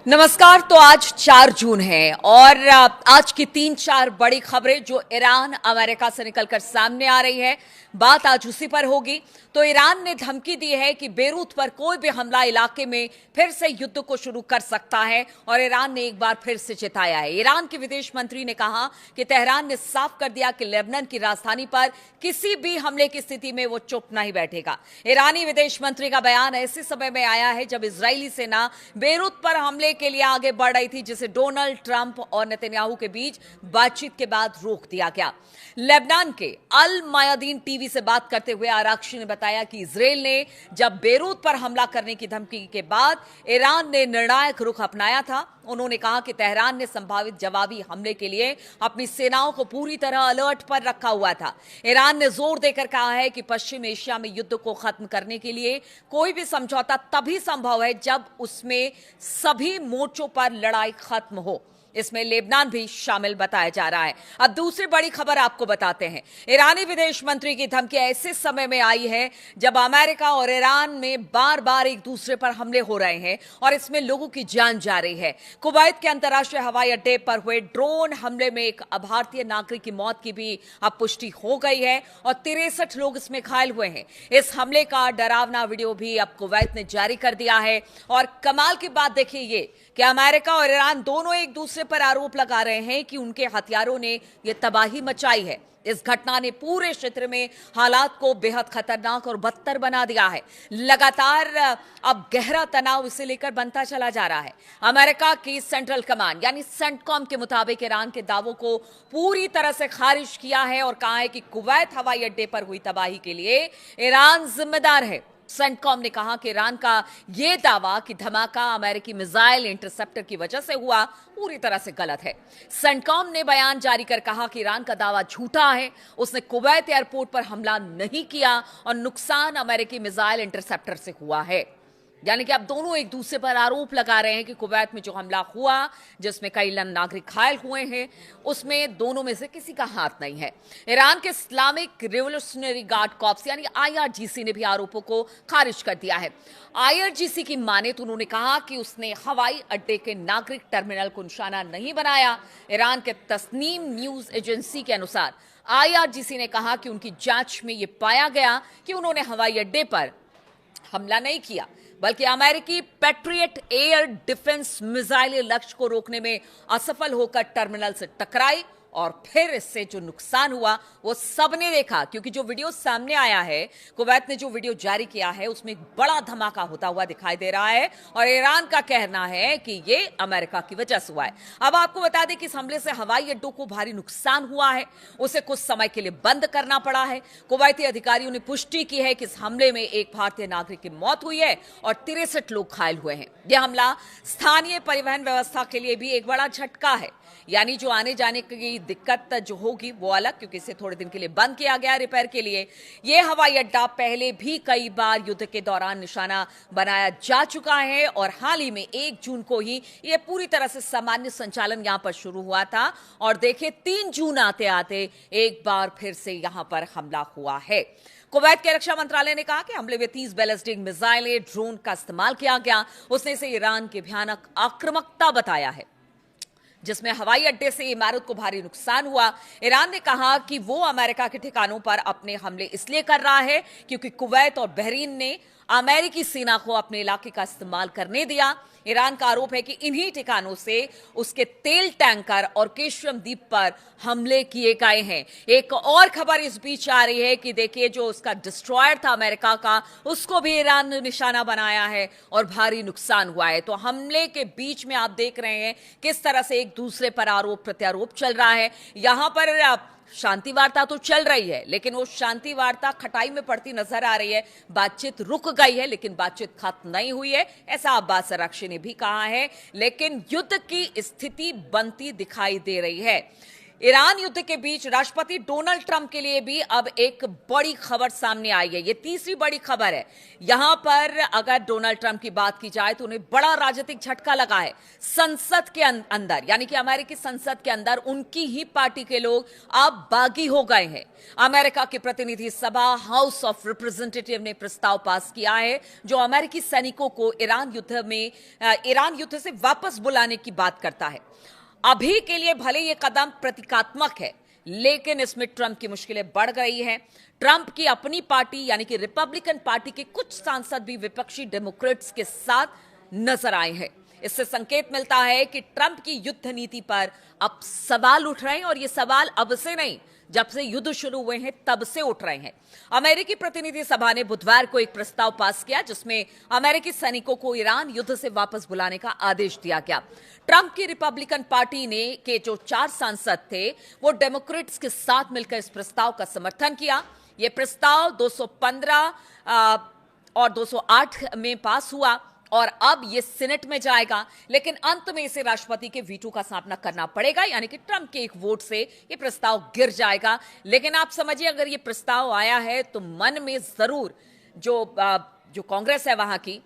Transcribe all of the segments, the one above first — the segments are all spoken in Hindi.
नमस्कार। तो आज 4 जून है और आज की 3-4 बड़ी खबरें जो ईरान अमेरिका से निकलकर सामने आ रही है, बात आज उसी पर होगी। तो ईरान ने धमकी दी है कि बेरूत पर कोई भी हमला इलाके में फिर से युद्ध को शुरू कर सकता है और ईरान ने एक बार फिर से चेताया है। ईरान के विदेश मंत्री ने कहा कि तेहरान ने साफ कर दिया कि लेबनान की राजधानी पर किसी भी हमले की स्थिति में वो चुप नहीं बैठेगा। ईरानी विदेश मंत्री का बयान ऐसे समय में आया है जब इजरायली सेना बेरूत पर हमले के लिए आगे बढ़ रही थी, जिसे डोनाल्ड ट्रंप और नेतन्याहू के बीच बातचीत के बाद रोक दिया गया। लेबनान के अल मायादीन टीवी से बात करते हुए आरक्षी ने बताया कि इजरायल ने जब बेरूत पर हमला करने की धमकी के बाद ईरान ने निर्णायक रुख अपनाया था। उन्होंने कहा कि तेहरान ने संभावित जवाबी हमले के लिए अपनी सेनाओं को पूरी तरह अलर्ट पर रखा हुआ था। ईरान ने जोर देकर कहा है कि पश्चिम एशिया में युद्ध को खत्म करने के लिए कोई भी समझौता तभी संभव है जब उसमें सभी मोर्चों पर लड़ाई खत्म हो। इसमें लेबनान भी शामिल बताया जा रहा है। अब दूसरी बड़ी खबर आपको बताते हैं। ईरानी विदेश मंत्री की धमकी ऐसे समय में आई है जब अमेरिका और ईरान में बार बार एक दूसरे पर हमले हो रहे हैं और इसमें लोगों की जान जा रही है। कुवैत के अंतर्राष्ट्रीय हवाई अड्डे पर हुए ड्रोन हमले में एक भारतीय नागरिक की मौत की भी अब पुष्टि हो गई है और 63 लोग इसमें घायल हुए हैं। इस हमले का डरावना वीडियो भी अब कुवैत ने जारी कर दिया है और कमाल की बात देखिए ये कि अमेरिका और ईरान दोनों एक दूसरे पर आरोप लगा रहे हैं कि उनके हथियारों ने यह तबाही मचाई है। इस घटना ने पूरे क्षेत्र में हालात को बेहद खतरनाक और बदतर बना दिया है। लगातार अब गहरा तनाव इसे लेकर बनता चला जा रहा है। अमेरिका की सेंट्रल कमांड यानी सेंटकॉम के मुताबिक ईरान के दावों को पूरी तरह से खारिज किया है और कहा है कि कुवैत हवाई अड्डे पर हुई तबाही के लिए ईरान जिम्मेदार है। सेंटकॉम ने कहा कि ईरान का यह दावा कि धमाका अमेरिकी मिसाइल इंटरसेप्टर की वजह से हुआ पूरी तरह से गलत है। सेंटकॉम ने बयान जारी कर कहा कि ईरान का दावा झूठा है। उसने कुवैत एयरपोर्ट पर हमला नहीं किया और नुकसान अमेरिकी मिसाइल इंटरसेप्टर से हुआ है। यानी कि अब दोनों एक दूसरे पर आरोप लगा रहे हैं कि कुवैत में जो हमला हुआ जिसमें कई नागरिक घायल हुए हैं उसमें दोनों में से किसी का हाथ नहीं है। ईरान के इस्लामिक रिवोल्यूशनरी गार्ड कॉर्प्स यानी आईआरजीसी ने भी आरोपों को खारिज कर दिया है। आईआरजीसी की माने तो उन्होंने कहा कि उसने हवाई अड्डे के नागरिक टर्मिनल को निशाना नहीं बनाया। ईरान के तस्नीम न्यूज एजेंसी के अनुसार आईआरजीसी ने कहा कि उनकी जांच में यह पाया गया कि उन्होंने हवाई अड्डे पर हमला नहीं किया बल्कि अमेरिकी पैट्रियट एयर डिफेंस मिसाइल लक्ष्य को रोकने में असफल होकर टर्मिनल से टकराई और फिर इससे जो नुकसान हुआ वो सबने देखा। क्योंकि जो वीडियो सामने आया है, कुवैत ने जो वीडियो जारी किया है उसमें बड़ा धमाका होता हुआ दिखाई दे रहा है और ईरान का कहना है कि ये अमेरिका की वजह से हुआ है। अब आपको बता दें कि इस हमले से हवाई अड्डों को भारी नुकसान हुआ है, उसे कुछ समय के लिए बंद करना पड़ा है। कुवैती अधिकारियों ने पुष्टि की है कि इस हमले में एक भारतीय नागरिक की मौत हुई है और 63 लोग घायल हुए हैं। यह हमला स्थानीय परिवहन व्यवस्था के लिए भी एक बड़ा झटका है। यानी जो आने जाने की दिक्कत जो होगी वो अलग, क्योंकि इसे थोड़े दिन के लिए बंद किया गया रिपेयर के लिए। यह हवाई अड्डा पहले भी कई बार युद्ध के दौरान निशाना बनाया जा चुका है और हाल ही में 1 जून को ही यह पूरी तरह से सामान्य संचालन यहां पर शुरू हुआ था और देखिए 3 जून आते आते एक बार फिर से यहां पर हमला हुआ है। कुवैत के रक्षा मंत्रालय ने कहा कि हमले में 30 बैलिस्टिक मिसाइलें ड्रोन का इस्तेमाल किया गया। उसने इसे ईरान की भयानक आक्रामकता बताया है जिसमें हवाई अड्डे से इमारत को भारी नुकसान हुआ। ईरान ने कहा कि वो अमेरिका के ठिकानों पर अपने हमले इसलिए कर रहा है क्योंकि कुवैत और बहरीन ने अमेरिकी सेना को अपने इलाके का इस्तेमाल करने दिया। ईरान का आरोप है कि इन्हीं ठिकानों से उसके तेल टैंकर और केशम द्वीप पर हमले किए गए हैं। एक और खबर इस बीच आ रही है कि देखिए जो उसका डिस्ट्रॉयर था अमेरिका का, उसको भी ईरान ने निशाना बनाया है और भारी नुकसान हुआ है। तो हमले के बीच में आप देख रहे हैं किस तरह से एक दूसरे पर आरोप प्रत्यारोप चल रहा है। यहां पर शांति वार्ता तो चल रही है लेकिन वो शांति वार्ता खटाई में पड़ती नजर आ रही है। बातचीत रुक गई है लेकिन बातचीत खत्म नहीं हुई है, ऐसा अब्बास अराक्ची ने भी कहा है। लेकिन युद्ध की स्थिति बनती दिखाई दे रही है। ईरान युद्ध के बीच राष्ट्रपति डोनाल्ड ट्रंप के लिए भी अब एक बड़ी खबर सामने आई है। ये तीसरी बड़ी खबर है। यहां पर अगर डोनाल्ड ट्रंप की बात की जाए तो उन्हें बड़ा राजनीतिक झटका लगा है। संसद के अंदर, यानी कि अमेरिकी संसद के अंदर उनकी ही पार्टी के लोग अब बागी हो गए हैं। अमेरिका की प्रतिनिधि सभा हाउस ऑफ रिप्रेजेंटेटिव ने प्रस्ताव पास किया है जो अमेरिकी सैनिकों को ईरान युद्ध से वापस बुलाने की बात करता है। अभी के लिए भले ये कदम प्रतीकात्मक है, लेकिन इसमें ट्रंप की मुश्किलें बढ़ गई हैं। ट्रंप की अपनी पार्टी यानी कि रिपब्लिकन पार्टी के कुछ सांसद भी विपक्षी डेमोक्रेट्स के साथ नजर आए हैं। इससे संकेत मिलता है कि ट्रंप की युद्ध नीति पर अब सवाल उठ रहे हैं, और ये सवाल अब से नहीं, जब से युद्ध शुरू हुए हैं तब से उठ रहे हैं। अमेरिकी प्रतिनिधि सभा ने बुधवार को एक प्रस्ताव पास किया जिसमें अमेरिकी सैनिकों को ईरान युद्ध से वापस बुलाने का आदेश दिया गया। ट्रंप की रिपब्लिकन पार्टी ने के जो 4 सांसद थे वो डेमोक्रेट्स के साथ मिलकर इस प्रस्ताव का समर्थन किया। यह प्रस्ताव 215 और 208 में पास हुआ और अब ये सीनेट में जाएगा, लेकिन अंत में इसे राष्ट्रपति के वीटो का सामना करना पड़ेगा, यानी कि ट्रंप के एक वोट से ये प्रस्ताव गिर जाएगा। लेकिन आप समझिए, अगर ये प्रस्ताव आया है तो मन में जरूर जो कांग्रेस है वहां की,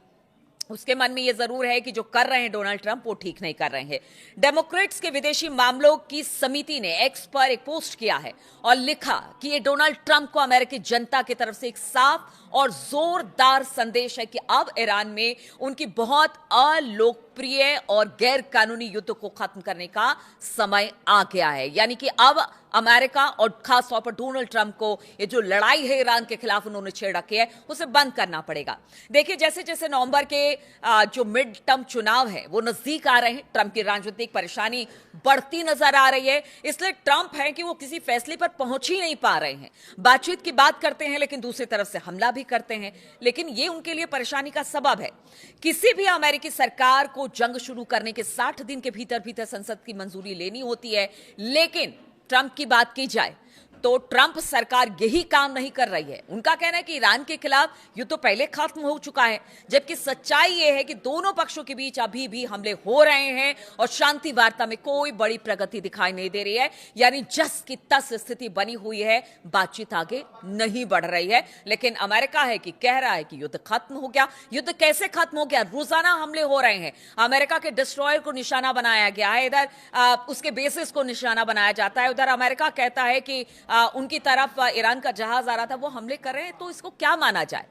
उसके मन में यह जरूर है कि जो कर रहे हैं डोनाल्ड ट्रंप वो ठीक नहीं कर रहे हैं। डेमोक्रेट्स के विदेशी मामलों की समिति ने एक्स पर एक पोस्ट किया है और लिखा कि ये डोनाल्ड ट्रंप को अमेरिकी जनता की तरफ से एक साफ और जोरदार संदेश है कि अब ईरान में उनकी बहुत अलोकप्रिय और गैर कानूनी युद्ध को खत्म करने का समय आ गया है। यानी कि अब अमेरिका और खास तौर पर डोनाल्ड ट्रंप को ये जो लड़ाई है ईरान के खिलाफ उन्होंने छेड़ रखी है उसे बंद करना पड़ेगा। देखिए, जैसे जैसे नवंबर के जो मिड टर्म चुनाव है वो नजदीक आ रहे हैं, ट्रंप की राजनीतिक परेशानी बढ़ती नजर आ रही है। इसलिए ट्रंप है कि वो किसी फैसले पर पहुंच ही नहीं पा रहे हैं। बातचीत की बात करते हैं लेकिन दूसरी तरफ से हमला भी करते हैं, लेकिन ये उनके लिए परेशानी का सबब है। किसी भी अमेरिकी सरकार को जंग शुरू करने के 60 दिन के भीतर भीतर संसद की मंजूरी लेनी होती है, लेकिन ट्रंप की बात की जाए तो ट्रंप सरकार यही काम नहीं कर रही है। उनका कहना है कि ईरान के खिलाफ युद्ध तो पहले खत्म हो चुका है, जबकि सच्चाई यह है कि दोनों पक्षों के बीच अभी भी हमले हो रहे हैं और शांति वार्ता में कोई बड़ी प्रगति दिखाई नहीं दे रही है। यानी जस की तस स्थिति बनी हुई है, बातचीत आगे नहीं बढ़ रही है। लेकिन अमेरिका है कि कह रहा है कि युद्ध खत्म हो गया। युद्ध कैसे खत्म हो गया? रोजाना हमले हो रहे हैं, अमेरिका के डिस्ट्रॉयर को निशाना बनाया गया है, इधर उसके बेसिस को निशाना बनाया जाता है, उधर अमेरिका कहता है कि उनकी तरफ ईरान का जहाज आ रहा था, वो हमले कर रहे हैं। तो इसको क्या माना जाए?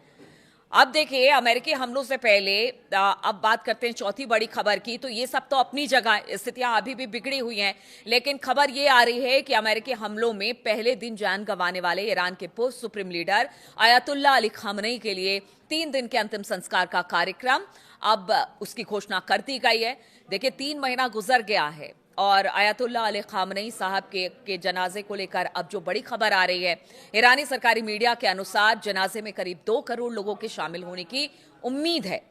अब देखिए, अमेरिकी हमलों से पहले अब बात करते हैं चौथी बड़ी खबर की। तो ये सब तो अपनी जगह स्थितियां अभी भी बिगड़ी हुई हैं, लेकिन खबर ये आ रही है कि अमेरिकी हमलों में पहले दिन जान गंवाने वाले ईरान के पूर्व supreme leader Ayatollah Ali Khamenei के लिए 3 दिन के अंतिम संस्कार का कार्यक्रम अब उसकी घोषणा कर दी गई है। देखिए, 3 महीना गुजर गया है और अयातुल्लाह अली खामनेई साहब के जनाजे को लेकर अब जो बड़ी खबर आ रही है, ईरानी सरकारी मीडिया के अनुसार जनाजे में करीब 2 करोड़ लोगों के शामिल होने की उम्मीद है।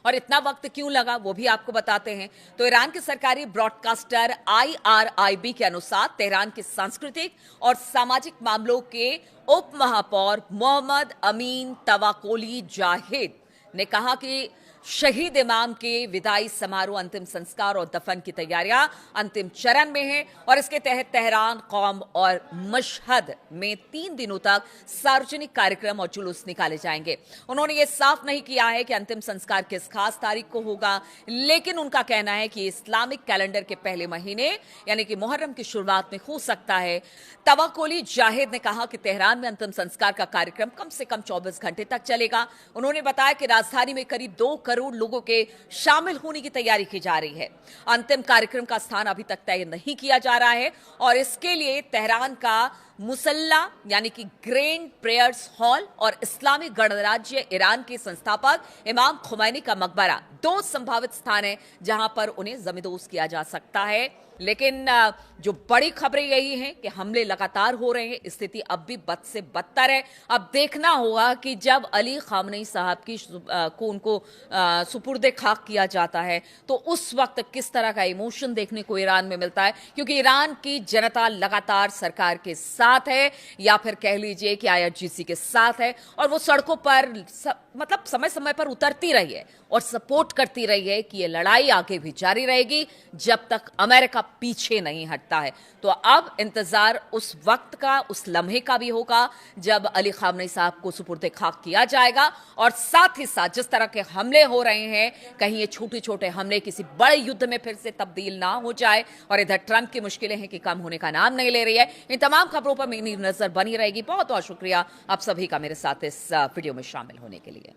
और इतना वक्त क्यों लगा वो भी आपको बताते हैं। तो ईरान के सरकारी ब्रॉडकास्टर IRIB के अनुसार तेहरान के सांस्कृतिक और सामाजिक मामलों के उप महापौर मोहम्मद अमीन तवाकोली जाहिद ने कहा कि शहीद इमाम के विदाई समारोह, अंतिम संस्कार और दफन की तैयारियां अंतिम चरण में हैं और इसके तहत तेहरान, कौम और मशहद में 3 दिनों तक सार्वजनिक कार्यक्रम और जुलूस निकाले जाएंगे। उन्होंने ये साफ नहीं किया है कि अंतिम संस्कार किस खास तारीख को होगा, लेकिन उनका कहना है कि इस्लामिक कैलेंडर के पहले महीने यानी कि मुहर्रम की शुरुआत में हो सकता है। तवाकोली जाहिद ने कहा कि तेहरान में अंतिम संस्कार का कार्यक्रम कम से कम 24 घंटे तक चलेगा। उन्होंने बताया कि राजधानी में करीब 2 करोड़ लोगों के शामिल होने की तैयारी की जा रही है। अंतिम कार्यक्रम का स्थान अभी तक तय नहीं किया जा रहा है और इसके लिए तेहरान का मुसल्ला यानी कि ग्रैंड प्रेयर्स हॉल और इस्लामिक गणराज्य ईरान के संस्थापक इमाम खुमैनी का मकबरा 2 संभावित स्थान है जहां पर उन्हें जमींदोज किया जा सकता है। लेकिन जो बड़ी खबरें यही हैं कि हमले लगातार हो रहे हैं, स्थिति अब भी बद से बदतर है। अब देखना होगा कि जब अली खामनेई साहब को उनको सुपुर्दे खाक किया जाता है तो उस वक्त किस तरह का इमोशन देखने को ईरान में मिलता है, क्योंकि ईरान की जनता लगातार सरकार के साथ है या फिर कह लीजिए कि IRGC के साथ है और वो सड़कों पर मतलब समय समय पर उतरती रही है और सपोर्ट करती रही है कि ये लड़ाई आगे भी जारी रहेगी जब तक अमेरिका पीछे नहीं हटता है। तो अब इंतजार उस वक्त का, उस लम्हे का भी होगा जब अली खामनेई साहब को सुपुर्द खाक किया जाएगा, और साथ ही साथ जिस तरह के हमले हो रहे हैं, कहीं ये छोटे छोटे हमले किसी बड़े युद्ध में फिर से तब्दील ना हो जाए। और इधर ट्रंप की मुश्किलें हैं कि कम होने का नाम नहीं ले रही है। इन तमाम खबरों पर मेरी नजर बनी रहेगी। बहुत बहुत शुक्रिया आप सभी का मेरे साथ इस वीडियो में शामिल होने के लिए।